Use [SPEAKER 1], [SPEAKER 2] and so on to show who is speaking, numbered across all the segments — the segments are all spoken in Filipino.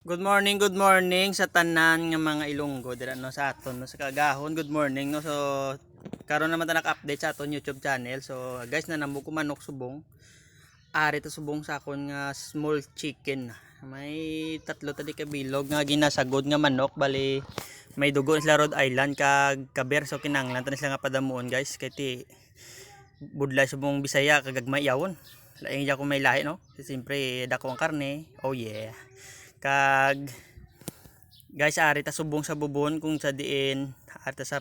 [SPEAKER 1] Good morning sa tanan nga mga Ilonggo dira no sa aton no sa kagahon. Good morning no. So karon naman ta naka-update sa aton YouTube channel. So guys, nanamo ko manok subong. Ari to subong sa akon nga small chicken. May tatlo tadi ka bilog nga ginasagod nga manok, bali may dugo sila Rhode Island kag kaber, so kinanglan ta sila nga padamuon guys kay ti budlay subong Bisaya kagagmay yawon. Laing iya ko may lahi no. Siyempre dako ang karne. Oh yeah. Kag guys, ari ta subong sa bubon kung sa diin ari ta sa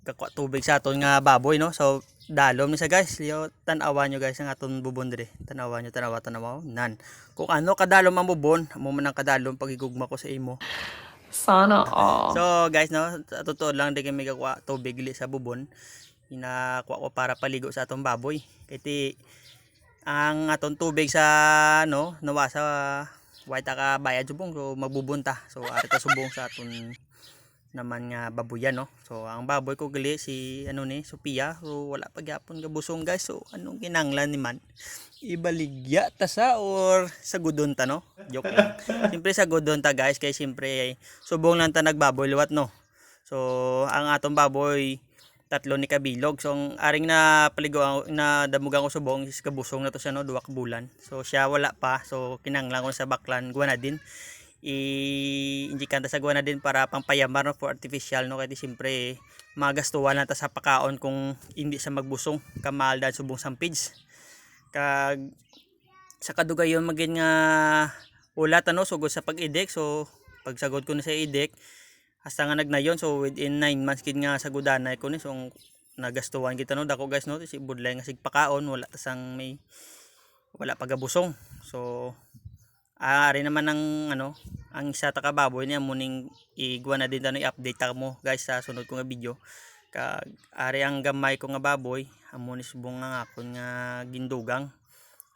[SPEAKER 1] kakwa tubig sa aton nga baboy no. So dalom ni sa guys, yo tan-awan nyo guys ang aton bubon dire. Tanawa nyo, tanawa nan. Kung ano kadalom ang bubon, amo man ang kadalom pagigugma ko sa imo.
[SPEAKER 2] Sana all.
[SPEAKER 1] So guys no, totoo lang di kami kakwa tubig li sa bubon. Inakuha ko para paligo sa atong baboy. Kaya ang aton tubig sa no nawasa white ka bayad subong, so magbubunta. So ari ta subong sa aton naman nga baboyan no. So ang baboy ko gali si ano ni Sophia, so wala pa gyapon ga busong guys. So anong kinanglan ni man ibaligya ta sa or sa gudon ta no. Joke lang. Siyempre sa gudon ta guys, kay siyempre subong lang ta nagbaboy liwat no. So ang atong baboy tatlo ni kabilog. So ang aring na paligo na damugan ko subong is kabusong na to siya no, 2 ka bulan. So siya wala pa. So kinanglan ko sa baklan guanadin. I-injikan ta sa guanadin para pampayamar no, for artificial no, kay siyempre magastuhan na ta sa pakaon kung hindi sa magbusong kamal dan subong sampids. Kag sa kadugayon magin nga ulat ano sugod sa pag-idek. So pagsagod ko na sa idek hasta nga nagnayon, so within 9 months kid nga sa gudanay ko ni, so nagastuhan kita no dako guys no, si budlay nga sigpakaon wala tasang may wala pagabusong. So ari naman ang ano ang isa ta ka baboy niya muning igwa na din ta no, i-update ta mo guys sa sunod ko nga video. Kag ari ang gamay ko nga baboy amo ni subong nga akon nga gindugang,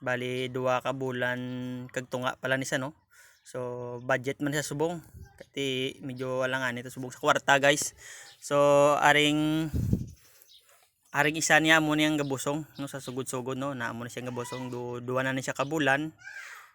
[SPEAKER 1] bali 2 ka bulan kag tunga pala ni sa no. So budget man sa subong kasi medyo walangan ito subong sa kwarta guys. So aring isa niya mo niyang gabusong no sa sugod-sugod no, na mo na siya gabusong duwa na ni siya ka bulan.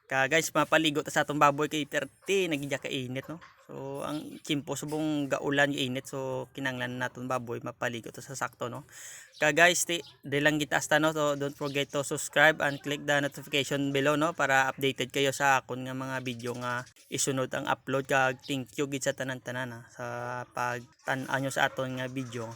[SPEAKER 1] Ka guys, mapaligo ta sa atong baboy kay 30 nagidya ka init no. So ang chimpo subong gaulan yung init, so kinanglan naton baboy mapaligo to sa sakto no. Ka guys, di lang kita asta no, so don't forget to subscribe and click the notification below no para updated kayo sa akon nga mga video nga isunod ang upload. Kag thank you gid sa tanan-tanan sa pagtan-an nyo sa aton nga video.